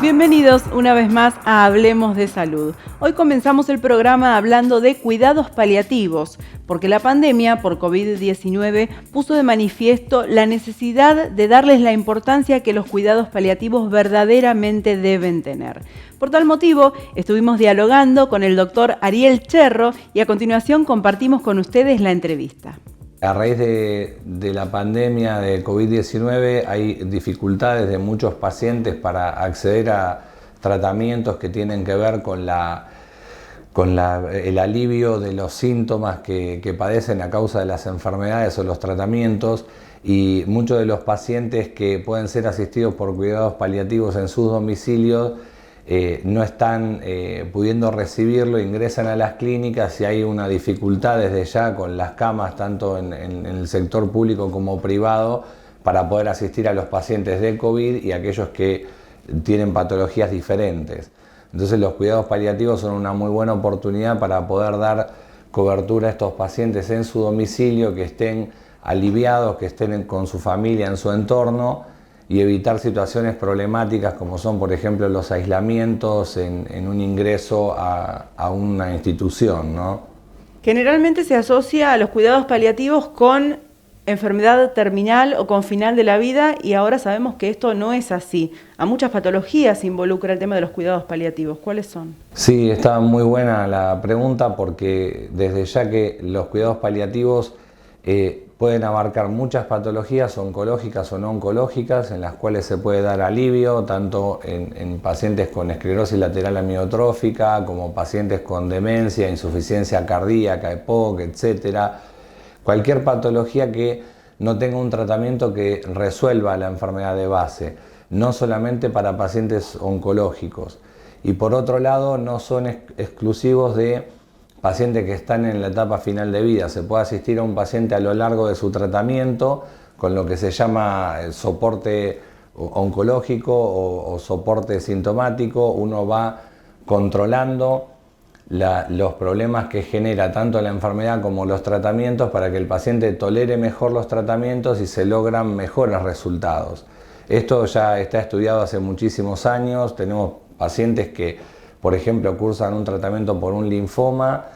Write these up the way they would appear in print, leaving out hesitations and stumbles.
Bienvenidos una vez más a Hablemos de Salud. Hoy comenzamos el programa hablando de cuidados paliativos, porque la pandemia por COVID-19 puso de manifiesto la necesidad de darles la importancia que los cuidados paliativos verdaderamente deben tener. Por tal motivo, estuvimos dialogando con el doctor Ariel Cherro y a continuación compartimos con ustedes la entrevista. A raíz de la pandemia de COVID-19 hay dificultades de muchos pacientes para acceder a tratamientos que tienen que ver con el alivio de los síntomas que padecen a causa de las enfermedades o los tratamientos, y muchos de los pacientes que pueden ser asistidos por cuidados paliativos en sus domicilios no están pudiendo recibirlo, ingresan a las clínicas y hay una dificultad desde ya con las camas, tanto en el sector público como privado, para poder asistir a los pacientes de COVID y aquellos que tienen patologías diferentes. Entonces los cuidados paliativos son una muy buena oportunidad para poder dar cobertura a estos pacientes en su domicilio, que estén aliviados, que estén con su familia en su entorno, y evitar situaciones problemáticas como son, por ejemplo, los aislamientos en un ingreso a una institución, ¿no? Generalmente se asocia a los cuidados paliativos con enfermedad terminal o con final de la vida, y ahora sabemos que esto no es así. A muchas patologías se involucra el tema de los cuidados paliativos. ¿Cuáles son? Sí, está muy buena la pregunta, porque desde ya que los cuidados paliativos pueden abarcar muchas patologías oncológicas o no oncológicas, en las cuales se puede dar alivio tanto en pacientes con esclerosis lateral amiotrófica, como pacientes con demencia, insuficiencia cardíaca, EPOC, etc. Cualquier patología que no tenga un tratamiento que resuelva la enfermedad de base, no solamente para pacientes oncológicos. Y por otro lado, no son exclusivos de pacientes que están en la etapa final de vida. Se puede asistir a un paciente a lo largo de su tratamiento con lo que se llama soporte oncológico o soporte sintomático. Uno va controlando los problemas que genera tanto la enfermedad como los tratamientos, para que el paciente tolere mejor los tratamientos y se logran mejores resultados. Esto ya está estudiado hace muchísimos años. Tenemos pacientes que, por ejemplo, cursan un tratamiento por un linfoma,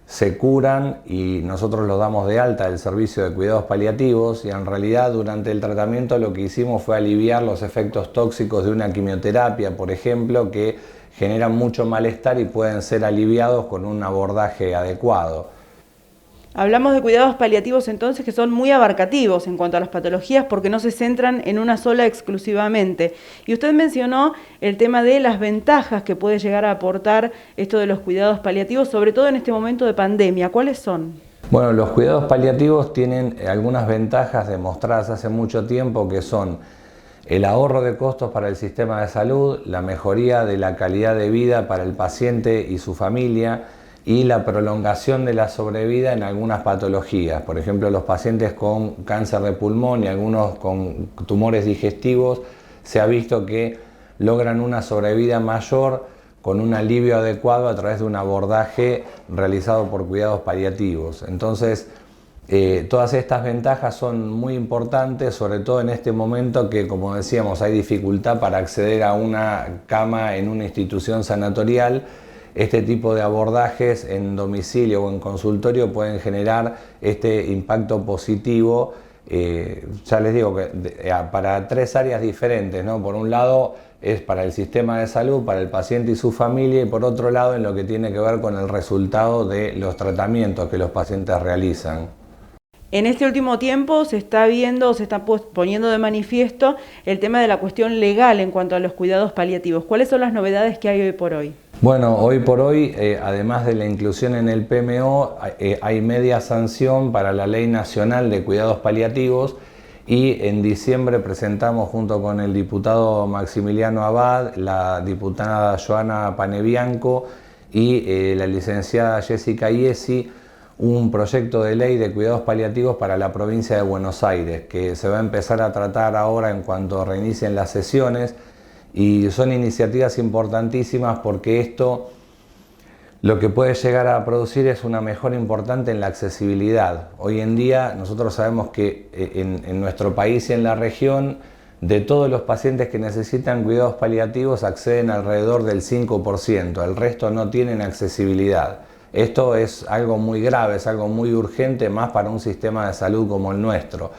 se curan y nosotros los damos de alta del servicio de cuidados paliativos, y en realidad durante el tratamiento lo que hicimos fue aliviar los efectos tóxicos de una quimioterapia, por ejemplo, que generan mucho malestar y pueden ser aliviados con un abordaje adecuado. Hablamos de cuidados paliativos entonces que son muy abarcativos en cuanto a las patologías, porque no se centran en una sola exclusivamente. Y usted mencionó el tema de las ventajas que puede llegar a aportar esto de los cuidados paliativos, sobre todo en este momento de pandemia. ¿Cuáles son? Bueno, los cuidados paliativos tienen algunas ventajas demostradas hace mucho tiempo, que son el ahorro de costos para el sistema de salud, la mejoría de la calidad de vida para el paciente y su familia, y la prolongación de la sobrevida en algunas patologías. Por ejemplo, los pacientes con cáncer de pulmón y algunos con tumores digestivos, se ha visto que logran una sobrevida mayor con un alivio adecuado a través de un abordaje realizado por cuidados paliativos. Entonces, todas estas ventajas son muy importantes, sobre todo en este momento que, como decíamos, hay dificultad para acceder a una cama en una institución sanatorial. Este tipo de abordajes en domicilio o en consultorio pueden generar este impacto positivo. Ya les digo que para tres áreas diferentes, ¿no? Por un lado es para el sistema de salud, para el paciente y su familia, y por otro lado en lo que tiene que ver con el resultado de los tratamientos que los pacientes realizan. En este último tiempo se está poniendo de manifiesto el tema de la cuestión legal en cuanto a los cuidados paliativos. ¿Cuáles son las novedades que hay hoy por hoy? Bueno, hoy por hoy, además de la inclusión en el PMO, hay media sanción para la Ley Nacional de Cuidados Paliativos, y en diciembre presentamos junto con el diputado Maximiliano Abad, la diputada Joana Panebianco y la licenciada Jessica Iesi, un proyecto de ley de cuidados paliativos para la provincia de Buenos Aires, que se va a empezar a tratar ahora en cuanto reinicien las sesiones, y son iniciativas importantísimas porque esto lo que puede llegar a producir es una mejora importante en la accesibilidad. Hoy en día nosotros sabemos que en nuestro país y en la región de todos los pacientes que necesitan cuidados paliativos acceden alrededor del 5%, el resto no tienen accesibilidad. Esto es algo muy grave, es algo muy urgente, más para un sistema de salud como el nuestro.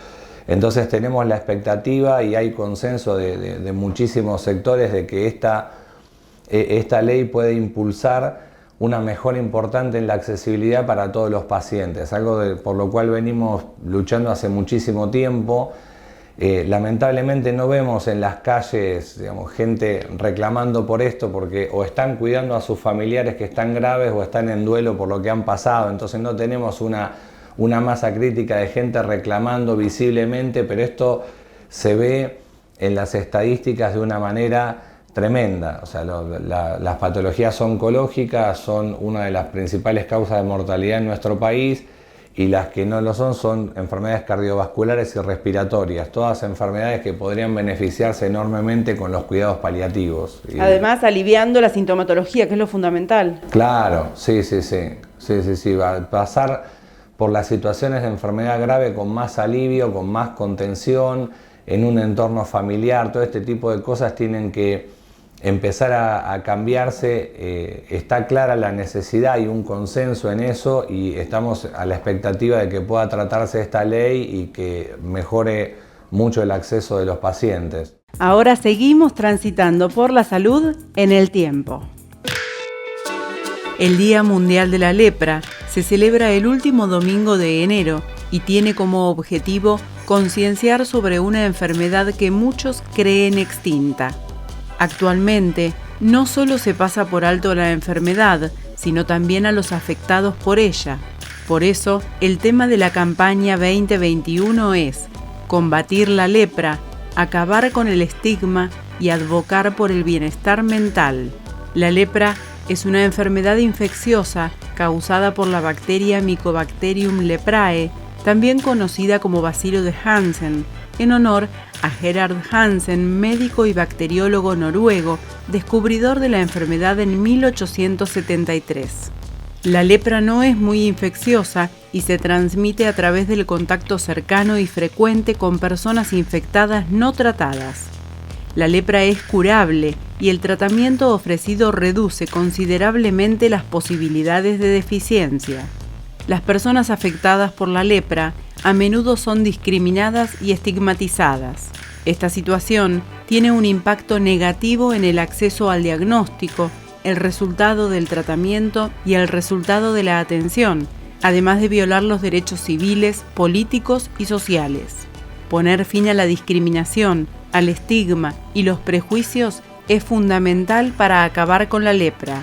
Entonces tenemos la expectativa y hay consenso de muchísimos sectores de que esta ley puede impulsar una mejora importante en la accesibilidad para todos los pacientes, algo por lo cual venimos luchando hace muchísimo tiempo. Lamentablemente no vemos en las calles, digamos, gente reclamando por esto porque o están cuidando a sus familiares que están graves o están en duelo por lo que han pasado, entonces no tenemos una masa crítica de gente reclamando visiblemente, pero esto se ve en las estadísticas de una manera tremenda. O sea, las patologías oncológicas son una de las principales causas de mortalidad en nuestro país y las que no lo son enfermedades cardiovasculares y respiratorias, todas enfermedades que podrían beneficiarse enormemente con los cuidados paliativos. Además, aliviando la sintomatología, que es lo fundamental. Claro, sí, va a pasar por las situaciones de enfermedad grave con más alivio, con más contención, en un entorno familiar, todo este tipo de cosas tienen que empezar a cambiarse. Está clara la necesidad y un consenso en eso y estamos a la expectativa de que pueda tratarse esta ley y que mejore mucho el acceso de los pacientes. Ahora seguimos transitando por la salud en el tiempo. El Día Mundial de la Lepra se celebra el último domingo de enero y tiene como objetivo concienciar sobre una enfermedad que muchos creen extinta. Actualmente, no solo se pasa por alto la enfermedad, sino también a los afectados por ella. Por eso, el tema de la campaña 2021 es combatir la lepra, acabar con el estigma y advocar por el bienestar mental. La lepra es una enfermedad infecciosa causada por la bacteria Mycobacterium leprae, también conocida como bacilo de Hansen, en honor a Gerard Hansen, médico y bacteriólogo noruego, descubridor de la enfermedad en 1873. La lepra no es muy infecciosa y se transmite a través del contacto cercano y frecuente con personas infectadas no tratadas. La lepra es curable y el tratamiento ofrecido reduce considerablemente las posibilidades de deficiencia. Las personas afectadas por la lepra a menudo son discriminadas y estigmatizadas. Esta situación tiene un impacto negativo en el acceso al diagnóstico, el resultado del tratamiento y el resultado de la atención, además de violar los derechos civiles, políticos y sociales. Poner fin a la discriminación, al estigma y los prejuicios es fundamental para acabar con la lepra.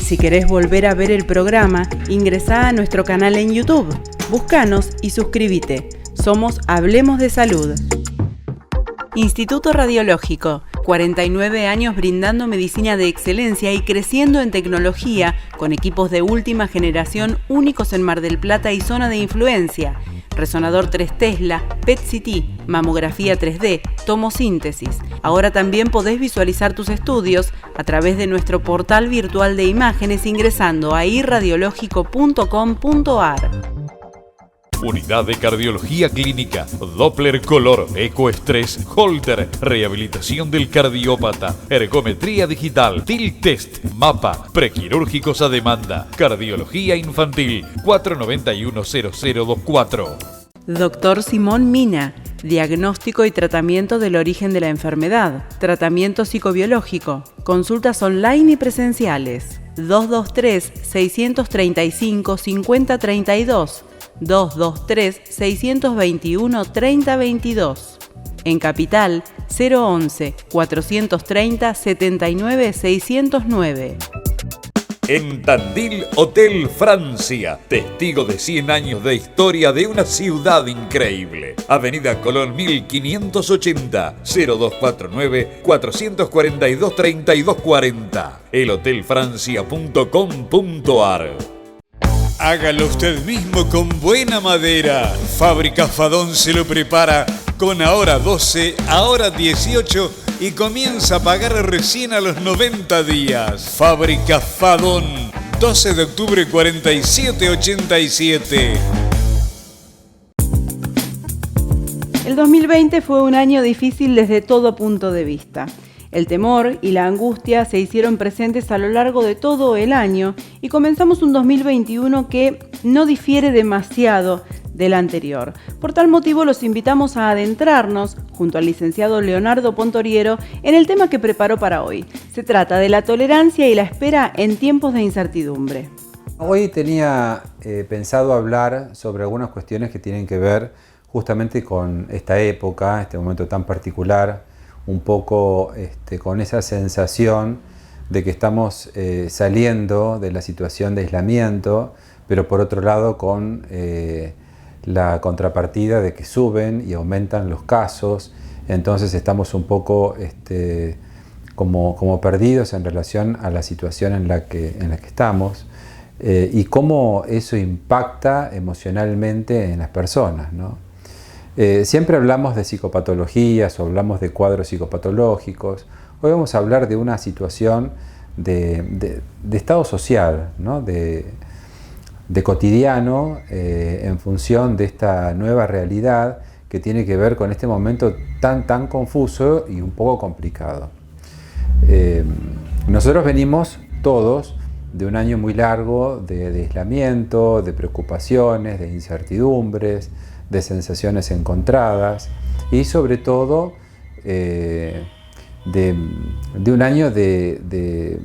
Si querés volver a ver el programa, ingresá a nuestro canal en YouTube, búscanos y suscríbete. Somos Hablemos de Salud. Instituto Radiológico, 49 años brindando medicina de excelencia y creciendo en tecnología, con equipos de última generación únicos en Mar del Plata y zona de influencia. Resonador 3 Tesla, PET-CT, mamografía 3D, tomosíntesis. Ahora también podés visualizar tus estudios a través de nuestro portal virtual de imágenes ingresando a irradiológico.com.ar. Unidad de Cardiología Clínica, Doppler Color, Ecoestrés, Holter, Rehabilitación del Cardiópata, Ergometría Digital, TIL Test, Mapa, Prequirúrgicos a Demanda, Cardiología Infantil, 491-0024. Doctor Simón Mina, diagnóstico y tratamiento del origen de la enfermedad, tratamiento psicobiológico, consultas online y presenciales, 223-635-5032, 223-621-3022. En Capital, 011-430-79-609. En Tandil, Hotel Francia, testigo de 100 años de historia de una ciudad increíble. Avenida Colón 1580, 0249-442-3240. elhotelfrancia.com.ar. Hágalo usted mismo con buena madera. Fábrica Fadón se lo prepara con ahora 12, ahora 18 y comienza a pagar recién a los 90 días. Fábrica Fadón, 12 de octubre 4787. El 2020 fue un año difícil desde todo punto de vista. El temor y la angustia se hicieron presentes a lo largo de todo el año y comenzamos un 2021 que no difiere demasiado del anterior. Por tal motivo los invitamos a adentrarnos, junto al licenciado Leonardo Pontoriero, en el tema que preparó para hoy. Se trata de la tolerancia y la espera en tiempos de incertidumbre. Hoy tenía pensado hablar sobre algunas cuestiones que tienen que ver justamente con esta época, este momento tan particular, un poco con esa sensación de que estamos saliendo de la situación de aislamiento, pero por otro lado con la contrapartida de que suben y aumentan los casos, entonces estamos un poco como perdidos en relación a la situación en la que estamos y cómo eso impacta emocionalmente en las personas, ¿no? Siempre hablamos de psicopatologías o hablamos de cuadros psicopatológicos. Hoy vamos a hablar de una situación de estado social, ¿no? de cotidiano en función de esta nueva realidad que tiene que ver con este momento tan confuso y un poco complicado. Nosotros venimos todos de un año muy largo de aislamiento, de preocupaciones, de incertidumbres, de sensaciones encontradas y sobre todo de un año de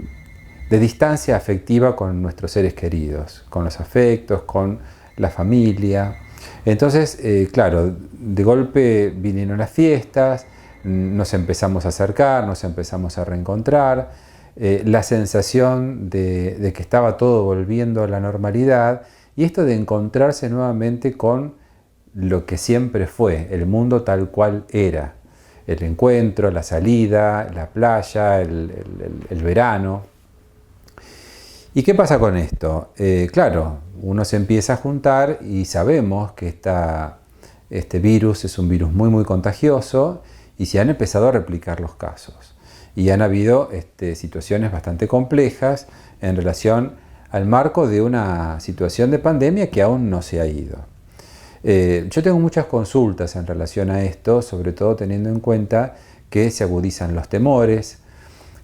distancia afectiva con nuestros seres queridos, con los afectos, con la familia. Entonces, claro, de golpe vinieron las fiestas, nos empezamos a acercar, nos empezamos a reencontrar, la sensación de que estaba todo volviendo a la normalidad y esto de encontrarse nuevamente con lo que siempre fue, el mundo tal cual era, el encuentro, la salida, la playa, el verano. ¿Y qué pasa con esto? Claro, uno se empieza a juntar y sabemos que este virus es un virus muy contagioso y se han empezado a replicar los casos. Y han habido situaciones bastante complejas en relación al marco de una situación de pandemia que aún no se ha ido. Yo tengo muchas consultas en relación a esto, sobre todo teniendo en cuenta que se agudizan los temores.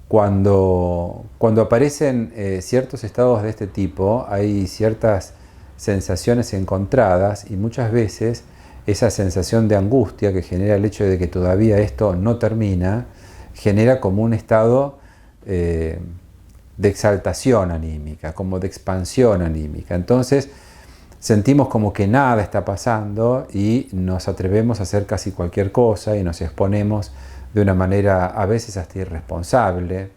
Cuando aparecen ciertos estados de este tipo, hay ciertas sensaciones encontradas y muchas veces esa sensación de angustia que genera el hecho de que todavía esto no termina, genera como un estado de exaltación anímica, como de expansión anímica. Entonces, sentimos como que nada está pasando y nos atrevemos a hacer casi cualquier cosa y nos exponemos de una manera a veces hasta irresponsable.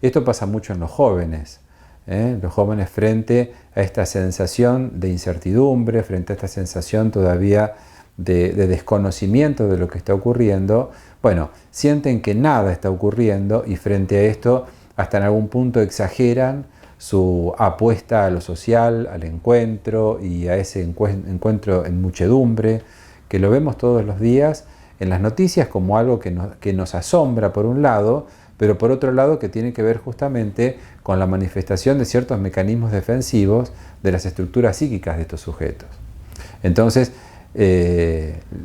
Esto pasa mucho en los jóvenes. Los jóvenes frente a esta sensación de incertidumbre, frente a esta sensación todavía de desconocimiento de lo que está ocurriendo, bueno, sienten que nada está ocurriendo y frente a esto hasta en algún punto exageran su apuesta a lo social, al encuentro y a ese encuentro en muchedumbre, que lo vemos todos los días en las noticias como algo que nos asombra por un lado, pero por otro lado que tiene que ver justamente con la manifestación de ciertos mecanismos defensivos de las estructuras psíquicas de estos sujetos. Entonces,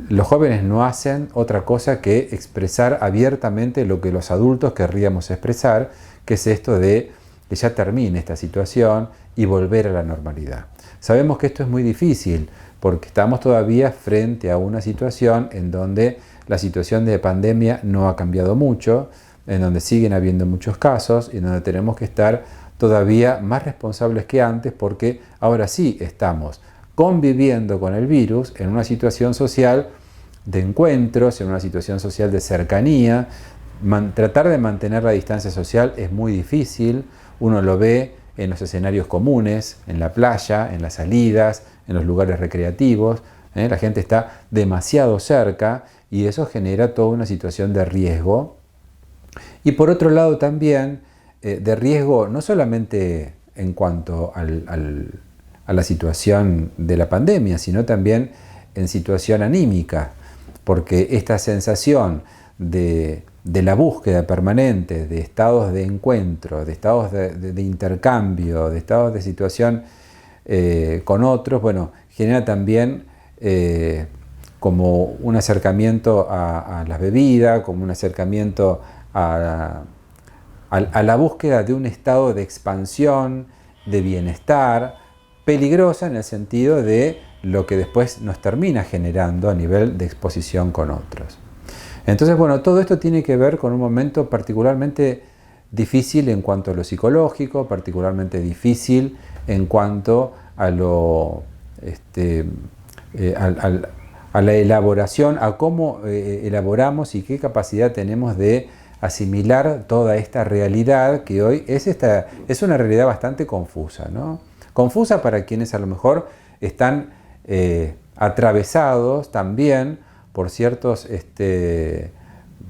los jóvenes no hacen otra cosa que expresar abiertamente lo que los adultos querríamos expresar, que es esto de que ya termine esta situación y volver a la normalidad. Sabemos que esto es muy difícil porque estamos todavía frente a una situación en donde la situación de pandemia no ha cambiado mucho, en donde siguen habiendo muchos casos y en donde tenemos que estar todavía más responsables que antes porque ahora sí estamos conviviendo con el virus en una situación social de encuentros, en una situación social de cercanía. Tratar de mantener la distancia social es muy difícil. Uno lo ve en los escenarios comunes, en la playa, en las salidas, en los lugares recreativos. La gente está demasiado cerca y eso genera toda una situación de riesgo. Y por otro lado también de riesgo no solamente en cuanto a la situación de la pandemia, sino también en situación anímica, porque esta sensación de la búsqueda permanente de estados de encuentro, de estados de intercambio, de estados de situación con otros, bueno, genera también como un acercamiento a la bebida, como un acercamiento a la búsqueda de un estado de expansión, de bienestar, peligrosa en el sentido de lo que después nos termina generando a nivel de exposición con otros. Entonces, bueno, todo esto tiene que ver con un momento particularmente difícil en cuanto a lo psicológico, particularmente difícil en cuanto a a la elaboración, a cómo elaboramos y qué capacidad tenemos de asimilar toda esta realidad que hoy es una realidad bastante confusa, ¿no? Confusa para quienes a lo mejor están atravesados también por ciertos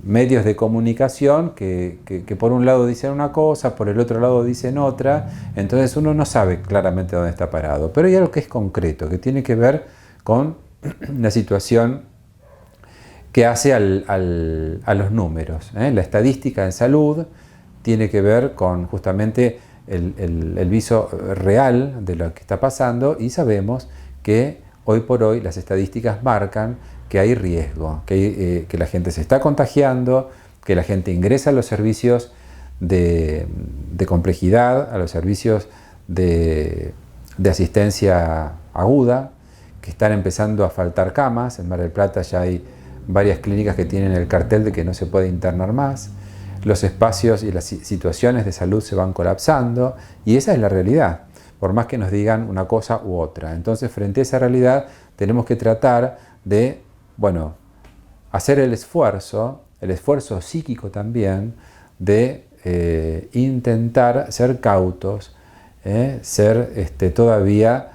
medios de comunicación que por un lado dicen una cosa, por el otro lado dicen otra, entonces uno no sabe claramente dónde está parado. Pero hay algo que es concreto, que tiene que ver con la situación que hace a los números. La estadística en salud tiene que ver con justamente el viso real de lo que está pasando, y sabemos que hoy por hoy las estadísticas marcan que hay riesgo, que la gente se está contagiando, que la gente ingresa a los servicios de complejidad, a los servicios de asistencia aguda, que están empezando a faltar camas. En Mar del Plata ya hay varias clínicas que tienen el cartel de que no se puede internar más. Los espacios y las situaciones de salud se van colapsando, y esa es la realidad, por más que nos digan una cosa u otra. Entonces, frente a esa realidad, tenemos que tratar de, hacer el esfuerzo psíquico también, de intentar ser cautos, ser todavía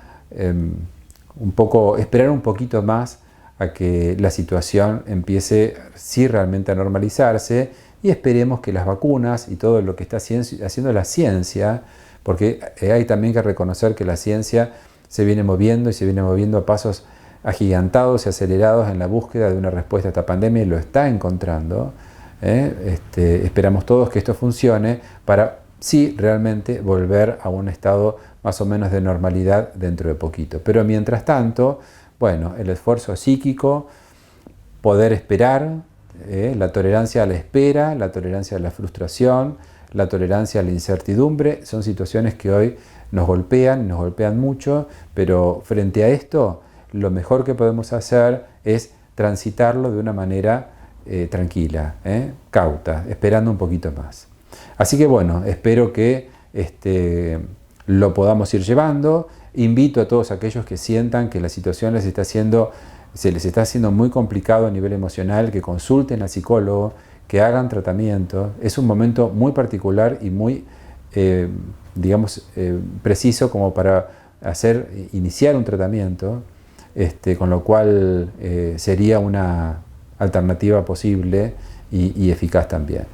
esperar un poquito más a que la situación empiece sí realmente a normalizarse, y esperemos que las vacunas y todo lo que está haciendo la ciencia, porque hay también que reconocer que la ciencia se viene moviendo, y se viene moviendo a pasos agigantados y acelerados en la búsqueda de una respuesta a esta pandemia, y lo está encontrando. Esperamos todos que esto funcione para sí realmente volver a un estado más o menos de normalidad dentro de poquito. Pero mientras tanto, el esfuerzo psíquico, poder esperar, la tolerancia a la espera, la tolerancia a la frustración, la tolerancia a la incertidumbre, son situaciones que hoy nos golpean mucho, pero frente a esto, lo mejor que podemos hacer es transitarlo de una manera tranquila, cauta, esperando un poquito más. Así que espero que lo podamos ir llevando. Invito a todos aquellos que sientan que la situación se les está haciendo muy complicado a nivel emocional, que consulten al psicólogo, que hagan tratamiento. Es un momento muy particular y muy, preciso como para iniciar un tratamiento, con lo cual sería una alternativa posible y eficaz también.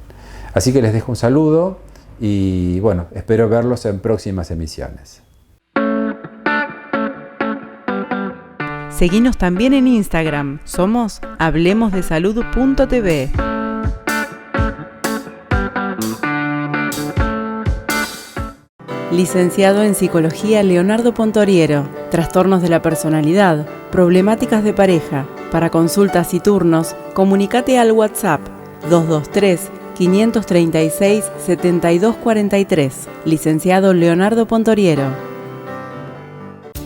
Así que les dejo un saludo y espero verlos en próximas emisiones. Seguinos también en Instagram. Somos hablemosdesalud.tv. Licenciado en Psicología Leonardo Pontoriero. Trastornos de la personalidad, problemáticas de pareja. Para consultas y turnos, comunícate al WhatsApp 223-536-7243. Licenciado Leonardo Pontoriero.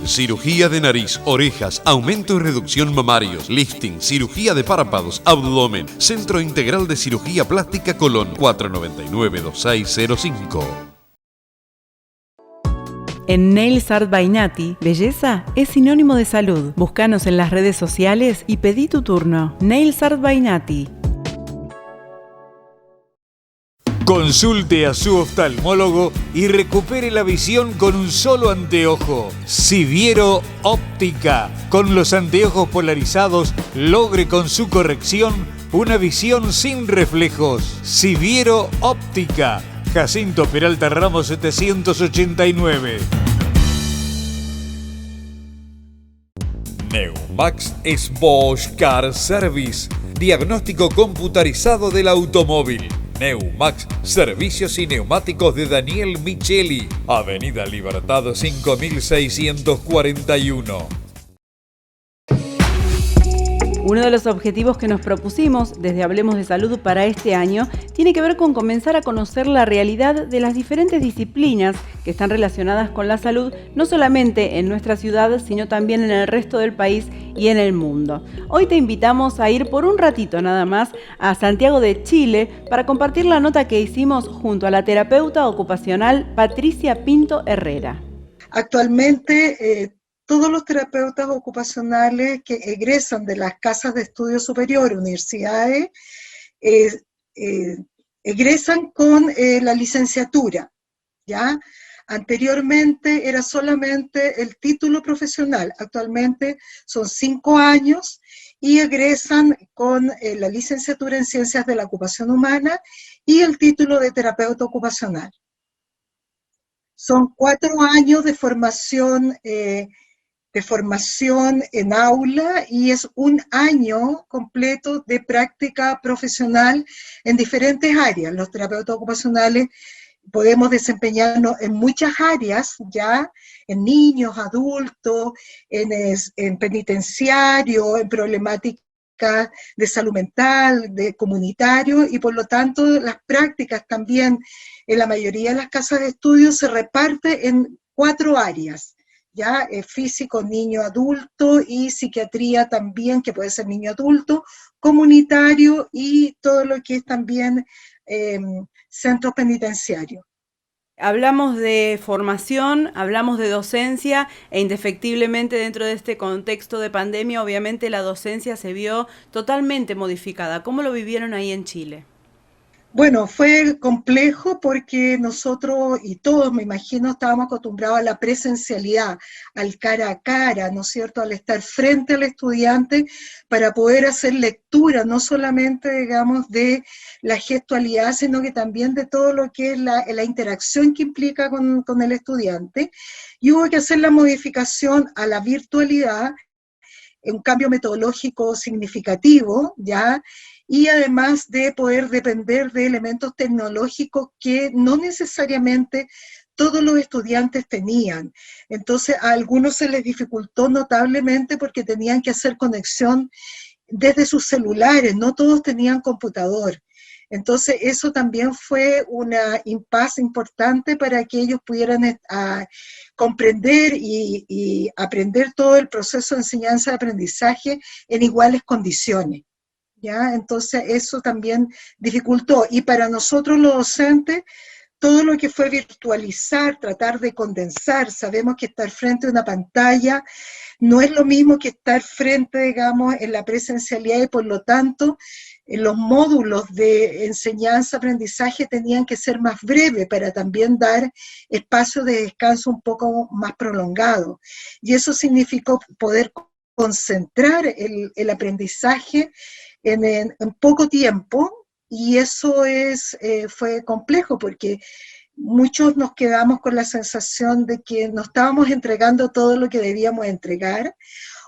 Cirugía de nariz, orejas, aumento y reducción mamarios, lifting, cirugía de párpados, abdomen. Centro Integral de Cirugía Plástica Colón, 499-2605. En Nails Art by Nati, belleza es sinónimo de salud. Búscanos en las redes sociales y pedí tu turno. Nails Art by Nati. Consulte a su oftalmólogo y recupere la visión con un solo anteojo. Siviero Óptica. Con los anteojos polarizados, logre con su corrección una visión sin reflejos. Siviero Óptica. Jacinto Peralta Ramos 789. Neumax es Bosch Car Service. Diagnóstico computarizado del automóvil. Neumax, servicios y neumáticos de Daniel Micheli. Avenida Libertad 5641. Uno de los objetivos que nos propusimos desde Hablemos de Salud para este año tiene que ver con comenzar a conocer la realidad de las diferentes disciplinas que están relacionadas con la salud, no solamente en nuestra ciudad, sino también en el resto del país y en el mundo. Hoy te invitamos a ir por un ratito nada más a Santiago de Chile para compartir la nota que hicimos junto a la terapeuta ocupacional Patricia Pinto Herrera. Actualmente, todos los terapeutas ocupacionales que egresan de las casas de estudio superior, universidades, egresan con la licenciatura, ¿ya? Anteriormente era solamente el título profesional, actualmente son 5 años y egresan con la licenciatura en Ciencias de la Ocupación Humana y el título de terapeuta ocupacional. Son 4 años de formación en aula y es 1 año completo de práctica profesional en diferentes áreas. Los terapeutas ocupacionales podemos desempeñarnos en muchas áreas, ya en niños, adultos, en penitenciario, en problemáticas de salud mental, de comunitario, y por lo tanto las prácticas también en la mayoría de las casas de estudio se reparte en 4 áreas. Ya físico, niño, adulto, y psiquiatría también, que puede ser niño adulto, comunitario y todo lo que es también centros penitenciarios. Hablamos de formación, hablamos de docencia e indefectiblemente dentro de este contexto de pandemia, obviamente la docencia se vio totalmente modificada. ¿Cómo lo vivieron ahí en Chile? Bueno, fue complejo porque nosotros y todos, me imagino, estábamos acostumbrados a la presencialidad, al cara a cara, ¿no es cierto?, al estar frente al estudiante para poder hacer lectura, no solamente, digamos, de la gestualidad, sino que también de todo lo que es la interacción que implica con el estudiante. Y hubo que hacer la modificación a la virtualidad, un cambio metodológico significativo, ¿ya?, y además de poder depender de elementos tecnológicos que no necesariamente todos los estudiantes tenían. Entonces a algunos se les dificultó notablemente porque tenían que hacer conexión desde sus celulares, no todos tenían computador. Entonces eso también fue una impasse importante para que ellos pudieran comprender y aprender todo el proceso de enseñanza-aprendizaje en iguales condiciones. ¿Ya? Entonces eso también dificultó, y para nosotros los docentes, todo lo que fue virtualizar, tratar de condensar, sabemos que estar frente a una pantalla no es lo mismo que estar frente, digamos, en la presencialidad, y por lo tanto los módulos de enseñanza-aprendizaje tenían que ser más breves para también dar espacio de descanso un poco más prolongado, y eso significó poder concentrar el aprendizaje en poco tiempo, y eso fue complejo porque muchos nos quedamos con la sensación de que no estábamos entregando todo lo que debíamos entregar,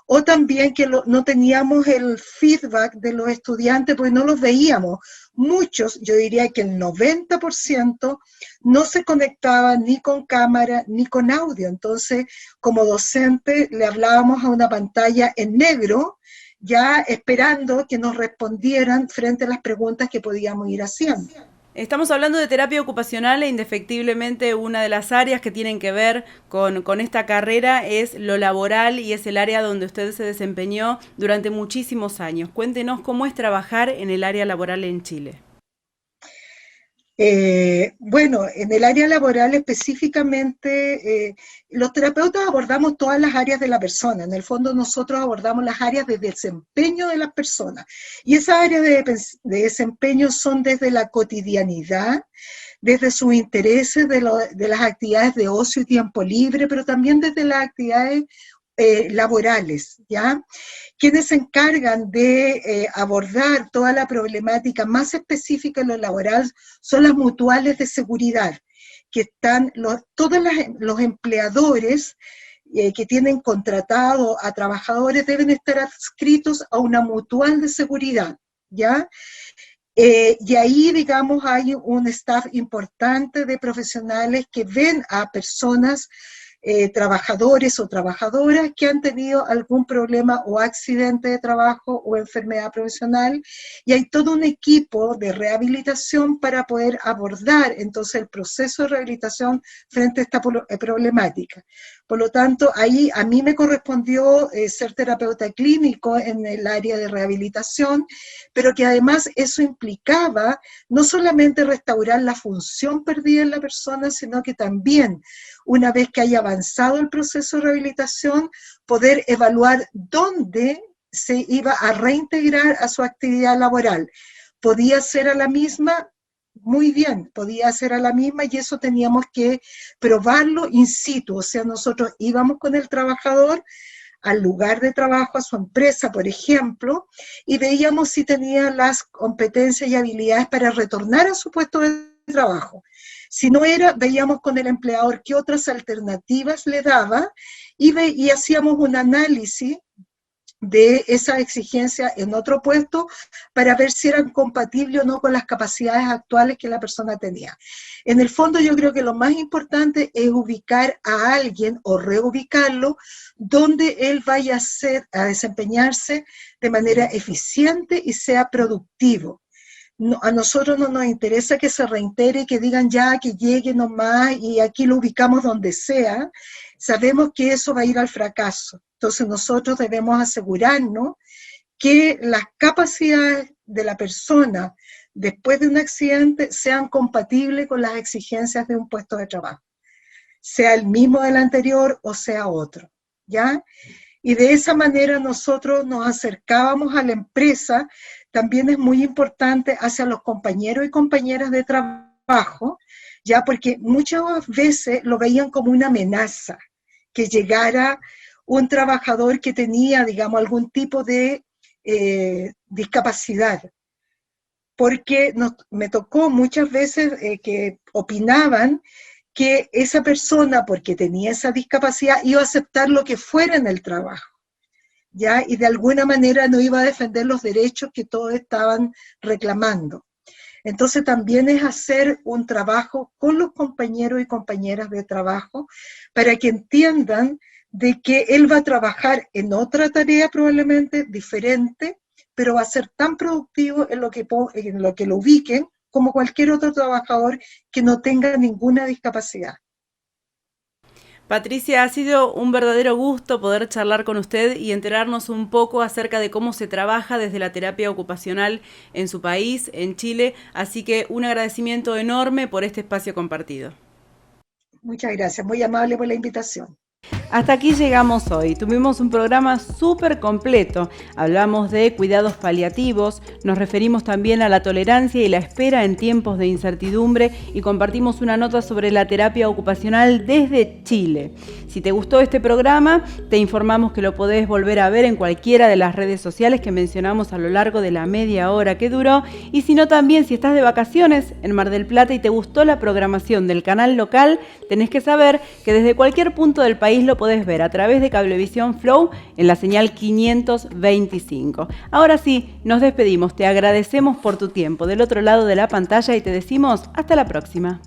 o también que no teníamos el feedback de los estudiantes porque no los veíamos. Muchos, yo diría que el 90%, no se conectaban ni con cámara ni con audio. Entonces, como docente, le hablábamos a una pantalla en negro, ya esperando que nos respondieran frente a las preguntas que podíamos ir haciendo. Estamos hablando de terapia ocupacional e indefectiblemente una de las áreas que tienen que ver con esta carrera es lo laboral, y es el área donde usted se desempeñó durante muchísimos años. Cuéntenos cómo es trabajar en el área laboral en Chile. Bueno, en el área laboral específicamente, los terapeutas abordamos todas las áreas de la persona. En el fondo nosotros abordamos las áreas de desempeño de las personas. Y esas áreas de desempeño son desde la cotidianidad, desde sus intereses, de las actividades de ocio y tiempo libre, pero también desde las actividades laborales, ¿ya? Quienes se encargan de abordar toda la problemática más específica en lo laboral son las mutuales de seguridad, que están todos los empleadores que tienen contratado a trabajadores deben estar adscritos a una mutual de seguridad, ¿ya? Y ahí, digamos, hay un staff importante de profesionales que ven a personas trabajadores o trabajadoras que han tenido algún problema o accidente de trabajo o enfermedad profesional, y hay todo un equipo de rehabilitación para poder abordar entonces el proceso de rehabilitación frente a esta problemática. Por lo tanto, ahí a mí me correspondió ser terapeuta clínico en el área de rehabilitación, pero que además eso implicaba no solamente restaurar la función perdida en la persona, sino que también, una vez que haya avanzado el proceso de rehabilitación, poder evaluar dónde se iba a reintegrar a su actividad laboral. ¿Podía ser a la misma? Muy bien, podía ser a la misma, y eso teníamos que probarlo in situ, o sea, nosotros íbamos con el trabajador al lugar de trabajo, a su empresa, por ejemplo, y veíamos si tenía las competencias y habilidades para retornar a su puesto de trabajo. Si no era, veíamos con el empleador qué otras alternativas le daba, y hacíamos un análisis de esa exigencia en otro puesto para ver si eran compatibles o no con las capacidades actuales que la persona tenía. En el fondo, yo creo que lo más importante es ubicar a alguien o reubicarlo donde él vaya a desempeñarse de manera eficiente y sea productivo. No, a nosotros no nos interesa que se reintegre, que digan ya, que llegue nomás y aquí lo ubicamos donde sea. Sabemos que eso va a ir al fracaso. Entonces nosotros debemos asegurarnos que las capacidades de la persona después de un accidente sean compatibles con las exigencias de un puesto de trabajo, sea el mismo del anterior o sea otro, ¿ya? Y de esa manera nosotros nos acercábamos a la empresa. También es muy importante hacia los compañeros y compañeras de trabajo, ya, porque muchas veces lo veían como una amenaza que llegara un trabajador que tenía, digamos, algún tipo de discapacidad. Porque me tocó muchas veces que opinaban que esa persona, porque tenía esa discapacidad, iba a aceptar lo que fuera en el trabajo, ¿ya? Y de alguna manera no iba a defender los derechos que todos estaban reclamando. Entonces también es hacer un trabajo con los compañeros y compañeras de trabajo para que entiendan de que él va a trabajar en otra tarea probablemente diferente, pero va a ser tan productivo en lo que lo ubiquen como cualquier otro trabajador que no tenga ninguna discapacidad. Patricia, ha sido un verdadero gusto poder charlar con usted y enterarnos un poco acerca de cómo se trabaja desde la terapia ocupacional en su país, en Chile, así que un agradecimiento enorme por este espacio compartido. Muchas gracias, muy amable por la invitación. Hasta aquí llegamos hoy. Tuvimos un programa súper completo. Hablamos de cuidados paliativos, nos referimos también a la tolerancia y la espera en tiempos de incertidumbre y compartimos una nota sobre la terapia ocupacional desde Chile. Si te gustó este programa, te informamos que lo podés volver a ver en cualquiera de las redes sociales que mencionamos a lo largo de la media hora que duró, y si no, también si estás de vacaciones en Mar del Plata y te gustó la programación del canal local, tenés que saber que desde cualquier punto del país lo podés ver a través de Cablevisión Flow en la señal 525. Ahora sí, nos despedimos, te agradecemos por tu tiempo del otro lado de la pantalla y te decimos hasta la próxima.